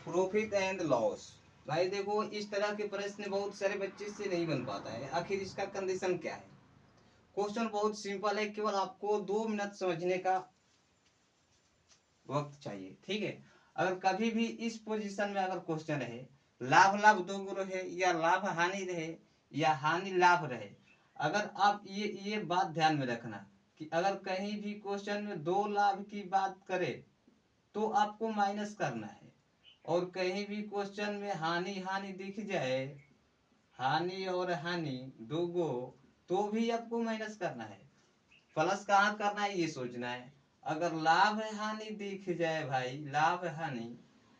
Profit and loss. भाई देखो, इस तरह के प्रश्न बहुत सारे बच्चे से नहीं बन पाता है। आखिर इसका कंडीशन क्या है? क्वेश्चन बहुत सिंपल है, केवल आपको 2 मिनट समझने का वक्त चाहिए, ठीक है। अगर कभी भी इस पोजीशन में अगर क्वेश्चन रहे, लाभ लाभ दो गुण रहे, या लाभ हानि रहे, या हानि लाभ रहे, अगर आप ये बात ध्यान में रखना कि अगर कहीं भी क्वेश्चन में 2 लाभ की बात करे तो आपको माइनस करना है, और कहीं भी क्वेश्चन में हानि हानि दिख जाए, हानि और हानि दो गो, तो भी आपको माइनस करना है। प्लस कहाँ करना है ये सोचना है। अगर लाभ हानि दिख जाए भाई, लाभ हानि,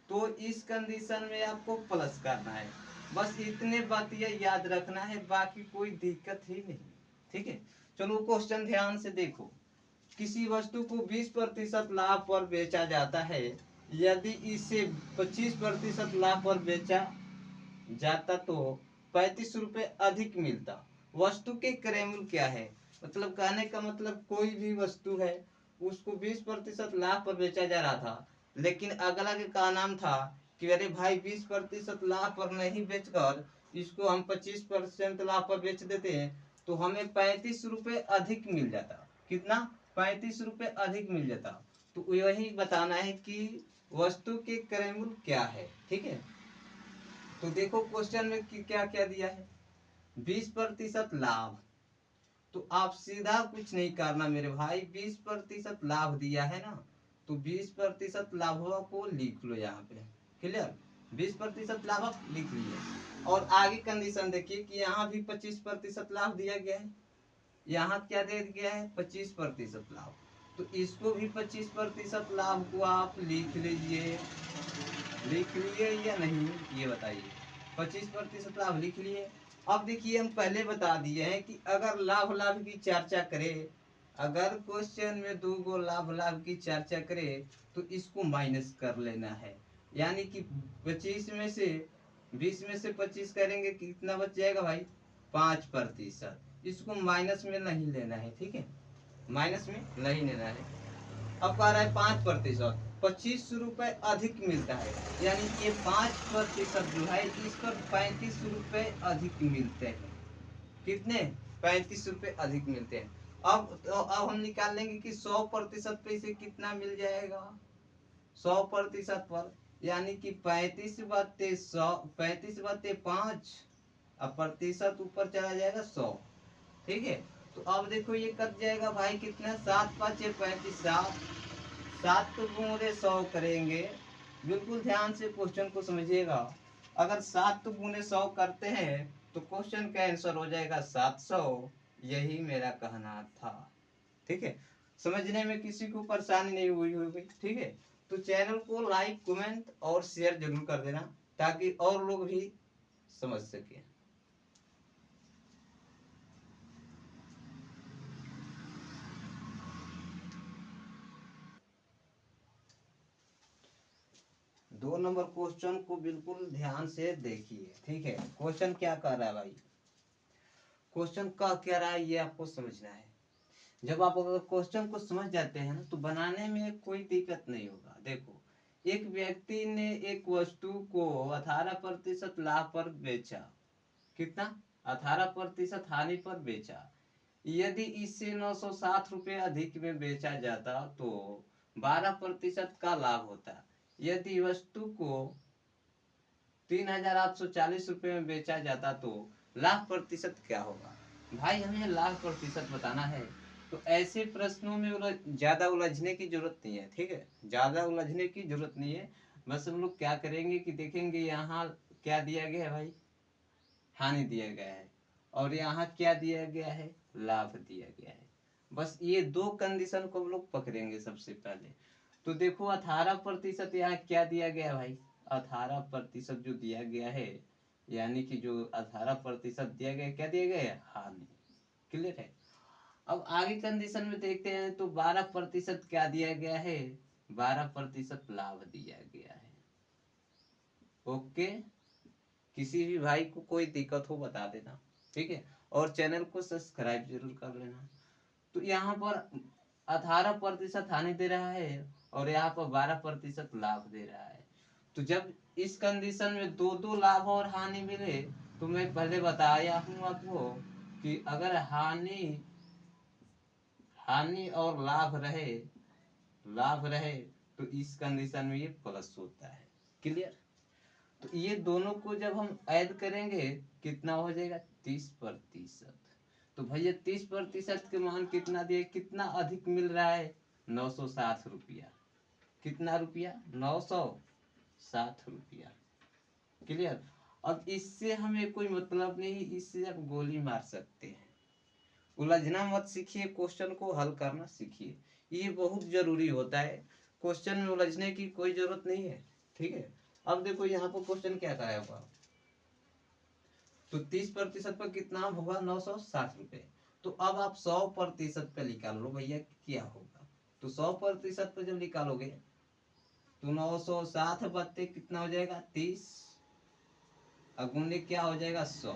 तो इस कंडीशन में आपको प्लस करना है। बस इतने बात ये याद रखना है, बाकी कोई दिक्कत ही नहीं, ठीक है। चलो क्वेश्चन ध्यान से देखो। किसी वस्तु को 20% लाभ पर बेचा जाता है, यदि इसे 25% लाभ पर बेचा जाता तो 35 रुपए अधिक मिलता। वस्तु के क्रय मूल्य क्या है? मतलब कहने का मतलब कोई भी वस्तु है, उसको 20% लाभ पर बेचा जा रहा था, लेकिन अगला के का नाम था कि अरे भाई 20% लाभ पर नहीं बेचकर इसको हम 25% लाभ पर बेच देते हैं, तो हमें 35 रुपए अधिक मिल जाता। कितना? 35 रुपए अधिक मिल जाता। तो यही बताना है कि वस्तु के क्रय मूल्य क्या है, ठीक है। तो देखो क्वेश्चन में क्या क्या दिया है, 20% लाभ। तो आप सीधा कुछ नहीं करना मेरे भाई, 20% लाभ दिया है ना, तो 20% लाभ को लिख लो यहाँ पे। क्लियर? 20% लाभ आप लिख लीजिए, और आगे कंडीशन देखिए कि यहाँ भी 25% लाभ दिया गया है, यहाँ क्या दे दिया है? 25% लाभ। तो इसको भी 25% लाभ को आप लिख लीजिए। लिख लिए या नहीं ये बताइए। 25% लाभ लिख लिए। अब देखिए, हम पहले बता दिए हैं कि अगर लाभ लाभ की चर्चा करें, अगर क्वेश्चन में 2 लाभ लाभ की चर्चा करें, तो इसको माइनस कर लेना है। यानी कि 25 में से 20 में से 25 करेंगे, कितना बच जाएगा भाई? 5%। इसको माइनस में नहीं लेना है, ठीक है, माइनस में नहीं लेना है। अब कह रहा है 5%, 25 रुपए अधिक मिलता है, यानी कि 5% जो है इस पर 35 रुपए अधिक मिलते हैं। कितने? 35 रुपए अधिक मिलते हैं। अब हम निकाल लेंगे कि 100% पे इसे कितना मिल जाएगा? 100% पर, यानी कि 35/100, 35/5, अब प्रतिशत ऊपर चला जाएगा 100, ठीक है। तो अब देखो ये कट जाएगा भाई, कितना? 7×5 = 35, 7 7 × 100 करेंगे। बिल्कुल ध्यान से क्वेश्चन को समझिएगा। अगर 7 × 100 करते हैं तो क्वेश्चन का आंसर हो जाएगा 700। यही मेरा कहना था, ठीक है। समझने में किसी को परेशानी नहीं हुई होगी, ठीक है। तो चैनल को लाइक कमेंट और शेयर जरूर कर देना, ताकि और लोग भी समझ सके। 2 नंबर क्वेश्चन को बिल्कुल ध्यान से देखिए, ठीक है। क्वेश्चन क्या कह रहा है भाई, क्वेश्चन का क्या रहा है ये आपको समझना है। जब आप अगर क्वेश्चन को समझ जाते हैं ना, तो बनाने में कोई दिक्कत नहीं होगा। देखो, एक व्यक्ति ने एक वस्तु को 18% लाभ पर बेचा। कितना? 18% हानि पर बेचा। यदि इससे 960 रुपये अधिक में बेचा जाता तो 12% का लाभ होता। यदि वस्तु को 3840 रुपये में बेचा जाता तो लाभ प्रतिशत क्या होगा? भाई हमें लाभ प्रतिशत बताना है। तो ऐसे प्रश्नों में ज्यादा उलझने की जरूरत नहीं है, ठीक है, ज्यादा उलझने की जरूरत नहीं है। बस हम लोग क्या करेंगे कि देखेंगे यहाँ क्या दिया गया है भाई, हानि दिया गया है, और यहाँ क्या दिया गया है? लाभ दिया गया है। बस ये 2 कंडीशन को हम लोग पकड़ेंगे सबसे पहले। तो देखो 18% यहाँ क्या दिया गया भाई? 18% जो दिया गया है, यानी कि जो 18% दिया गया, क्या दिया गया है? हानि। क्लियर है? अब आगे कंडीशन में देखते हैं तो 12% क्या दिया गया है? 12% लाभ दिया गया है। ओके, किसी भी भाई को कोई दिक्कत हो बता देना, ठीक है। और चैनल को सब्सक्राइब जरूर कर लेना। तो यहाँ पर 18% हानि दे रहा है, और यहाँ पर 12% लाभ दे रहा है। तो जब इस कंडीशन में दो दो लाभ और हानि मिले, तो मैं पहले बताया हूं आपको कि अगर हानि हानि और लाभ रहे तो इस कंडीशन में ये प्लस होता है। क्लियर? तो ये दोनों को जब हम ऐड करेंगे कितना हो जाएगा, 30%। तो भैया 30% के मान कितना दिए, कितना अधिक मिल रहा है, 960 रुपया। कितना रुपया, 960 रुपया। क्लियर? अब इससे हमें कोई मतलब नहीं, इससे आप गोली मार सकते हैं। उलझना मत सीखिए, क्वेश्चन को हल करना सीखिए, ये बहुत जरूरी होता है। क्वेश्चन में उलझने की कोई जरूरत नहीं है। ठीक है? अब देखो यहाँ पर क्वेश्चन क्या कराया हुआ, तो 30% पर कितना होगा, 960 रुपये। तो अब आप 100% पे निकाल लो भैया क्या होगा। तो 100% पे जब निकालोगे तो 960 बत्ते कितना हो जाएगा, 30, अगुने क्या हो जाएगा, 100।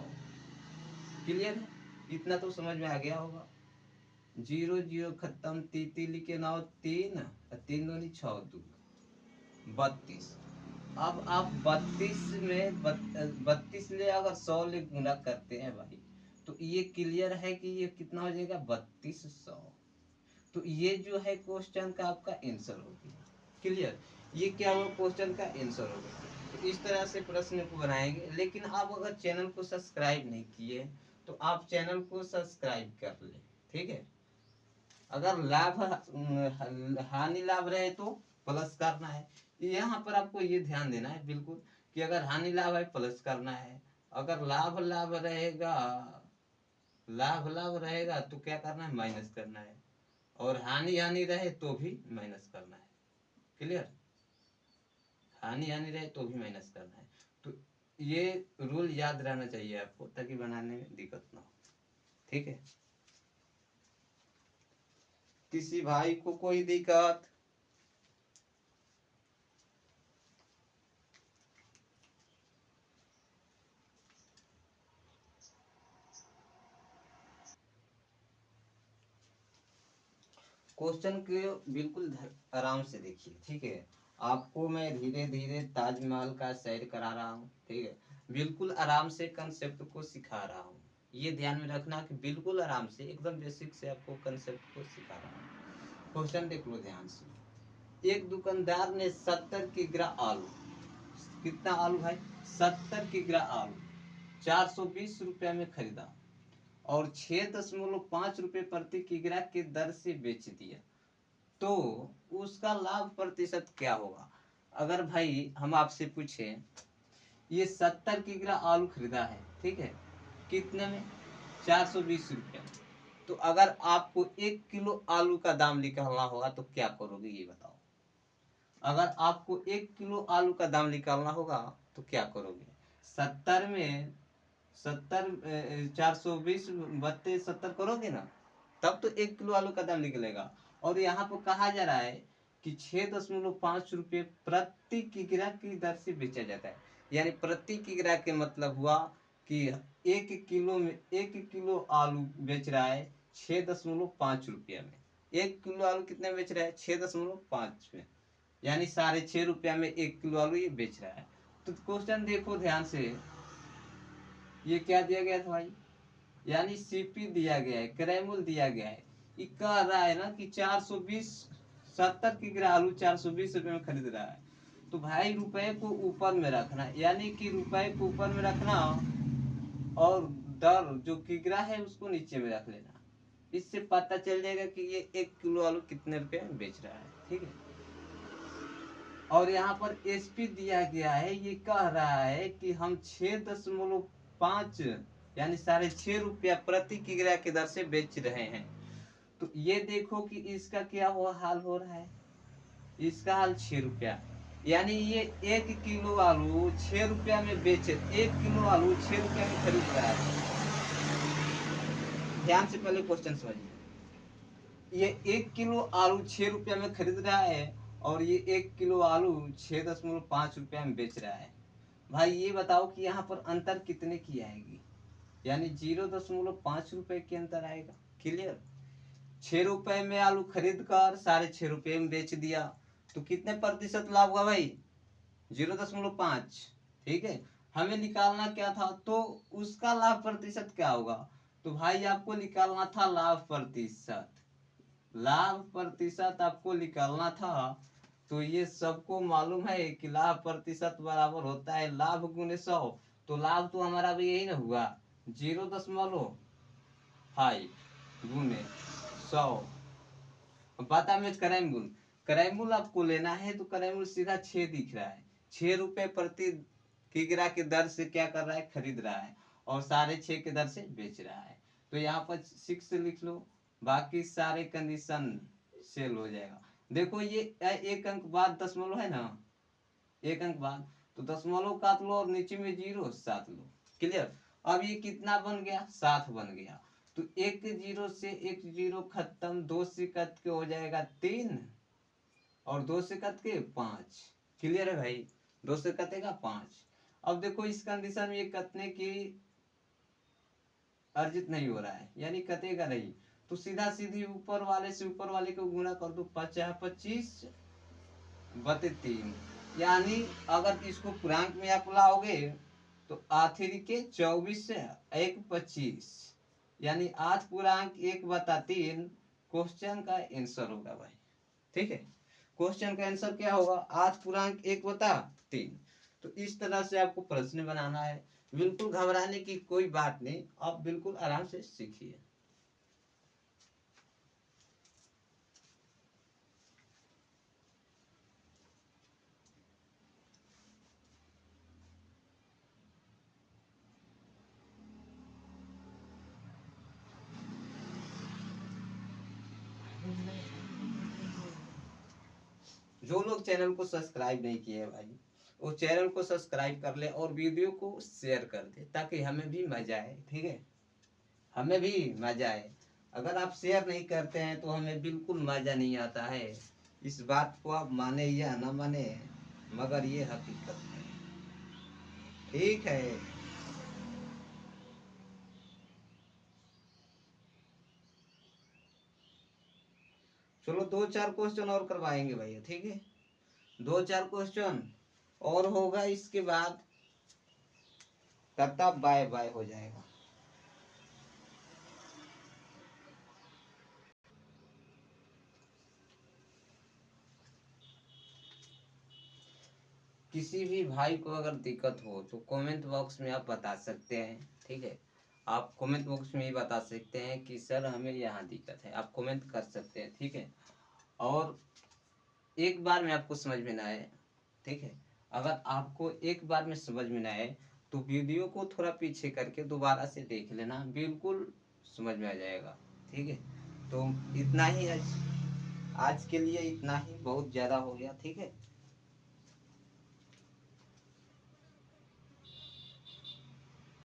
क्लियर है? इतना तो समझ में आ गया होगा। 0 0 खत्म, तीती लिखे नाओ 3, 3 दूनी 6 2 32। अब आप 32 में 32 ले अगर 100 ले गुना करते हैं भाई, तो ये क्लियर है कि ये कितना हो जाएगा, 3200। तो ये जो है क्वेश्चन का आपका आंसर हो गया। क्लियर? ये क्या हुआ, क्वेश्चन का आंसर हो गया। तो इस तरह से प्रश्न को बनाएंगे। लेकिन आप अगर चैनल को सब्सक्राइब नहीं किए तो आप चैनल को सब्सक्राइब कर ले। ठीक है? अगर हानि लाभ रहे तो प्लस करना है। यहाँ पर आपको ये ध्यान देना है बिल्कुल कि अगर हानि लाभ है प्लस करना है, अगर लाभ रहेगा तो क्या करना है, माइनस करना है, और हानि रहे तो भी माइनस करना है। क्लियर? हानि रहे तो भी माइनस करना है। तो ये रूल याद रहना चाहिए आपको, ताकि बनाने में दिक्कत ना हो। ठीक है? किसी भाई को कोई दिक्कत? क्वेश्चन को बिल्कुल आराम से देखिए। ठीक है? आपको मैं धीरे धीरे ताजमहल का सैर करा रहा हूँ। ठीक है? बिल्कुल आराम से कंसेप्ट को सिखा रहा हूँ। ये ध्यान में रखना कि बिल्कुल आराम से एकदम बेसिक से आपको कंसेप्ट को सिखा रहा हूँ। क्वेश्चन देख लो ध्यान से। एक दुकानदार ने 70 किग्रा आलू, कितना आलू भाई, 70 किग्रा आलू 420 रुपया में खरीदा और 6.5 रुपये प्रति किग्रा की दर से बेच दिया, तो उसका लाभ प्रतिशत क्या होगा। अगर भाई हम आपसे पूछे, ये 70 किग्रा आलू खरीदा है, ठीक है, कितने में, 420 रुपया। तो अगर आपको 1 किलो आलू का दाम निकालना होगा तो क्या करोगे, ये बताओ। अगर आपको 1 किलो आलू का दाम निकालना होगा तो क्या करोगे। 70 में 420 बत्ते 70 करोगे ना, तब तो 1 किलो आलू का दाम निकलेगा। और यहाँ पर कहा जा रहा है कि 6.5 रुपये प्रति किग्रा की दर से बेचा जाता है। यानी प्रति किग्रा के मतलब हुआ कि 1 किलो आलू बेच रहा है 6.5 रुपया में। 1 किलो आलू कितने बेच रहा है, 6.5 में, यानी 6.5 रुपया में 1 किलो आलू ये बेच रहा है। तो क्वेश्चन देखो ध्यान से, ये क्या दिया गया था भाई, यानी सीपी दिया गया है, क्रय मूल्य दिया गया है। ये कह रहा है ना कि 420, 70 किग्रा आलू 420 रुपये में खरीद रहा है। तो भाई रुपए को ऊपर में रखना, यानी कि रुपए को ऊपर में रखना और दर जो किग्रा है उसको नीचे में रख लेना। इससे पता चल जाएगा कि ये 1 किलो आलू कितने रुपए में बेच रहा है। ठीक है? और यहाँ पर एसपी दिया गया है, ये कह रहा है कि हम 6.5 यानी 6.5 रुपया प्रति किग्रा की दर से बेच रहे हैं। तो ये देखो कि इसका क्या हुआ हाल हो रहा है, इसका हाल 6 रुपया, यानी ये 1 किलो आलू 6 रुपया में बेचे, 1 किलो आलू 6 रुपया में खरीद रहा है। ध्यान से पहले क्वेश्चन समझिए। ये 1 किलो आलू 6 रुपया में खरीद रहा है और ये 1 किलो आलू 6.5 रुपया में बेच रहा है। भाई ये बताओ कि यहाँ पर अंतर कितने की आएगी, यानी 0.5 रुपए की अंतर आएगा। क्लियर? 6 रुपए में आलू खरीद कर 6.5 रुपये में बेच दिया, तो कितने प्रतिशत लाभ हुआ भाई, 0.5, ठीक है। हमें निकालना क्या था, तो उसका लाभ प्रतिशत क्या होगा, तो भाई आपको निकालना था लाभ प्रतिशत। लाभ प्रतिशत आपको निकालना था, तो ये सबको मालूम है कि लाभ प्रतिशत बराबर होता है लाभ गुने 100। तो लाभ तो हमारा भी यही ना हुआ, 0.5 गुने 100। पता में क्राइम मूल आपको लेना है, तो क्राइम मूल सीधा 6 दिख रहा है। 6 रुपए प्रति किग्रा की दर से क्या कर रहा है, खरीद रहा है, और 6.5 के दर से बेच रहा है। तो यहाँ पर 6 लिख लो, बाकी सारे कंडीशन सेल हो जाएगा। देखो ये एक अंक बाद दशमलव है ना, एक अंक बाद, तो दशमलव काट लो और नीचे में 0 साथ लो। क्लियर। अब ये कितना बन गया, 7 बन गया। तो 1 0 से 1 0 खत्म, 2 से कट के हो जाएगा 3, और 2 से कट के 5। क्लियर है भाई, 2 से कटेगा 5। अब देखो इस कंडीशन में ये कटने की अर्जित नहीं हो रहा है, यानी कटेगा नहीं, तो सीधा सीधी ऊपर वाले से ऊपर वाले को गुणा कर दो, 25/3, यानी अगर इसको पूर्णांक में आप लाओगे तो आखिरी के 24 से 1 25, यानी 8.1/3 क्वेश्चन का आंसर होगा भाई। ठीक है, क्वेश्चन का आंसर क्या होगा, 8.1/3। तो इस तरह से आपको प्रश्न बनाना है। बिल्कुल घबराने की कोई बात नहीं, आप बिल्कुल आराम से सीखिए। जो लोग चैनल को सब्सक्राइब नहीं किए भाई, वो चैनल को सब्सक्राइब कर ले और वीडियो को शेयर कर दे, ताकि हमें भी मजा आए। ठीक है, हमें भी मजा आए। अगर आप शेयर नहीं करते हैं तो हमें बिल्कुल मजा नहीं आता है। इस बात को आप माने या ना माने, मगर ये हकीकत है। ठीक है, चलो 2-4 क्वेश्चन और करवाएंगे भैया। ठीक है, 2-4 क्वेश्चन और होगा, इसके बाद तब बाय बाय हो जाएगा। किसी भी भाई को अगर दिक्कत हो तो कमेंट बॉक्स में आप बता सकते हैं। ठीक है, आप कमेंट बॉक्स में ही बता सकते हैं कि सर हमें यहाँ दिक्कत है, आप कमेंट कर सकते हैं। ठीक है, और एक बार में आपको समझ में ना आए, ठीक है, अगर आपको एक बार में समझ में ना आए तो वीडियो को थोड़ा पीछे करके दोबारा से देख लेना, बिल्कुल समझ में आ जाएगा। ठीक है, तो इतना ही आज के लिए, इतना ही बहुत ज़्यादा हो गया। ठीक है।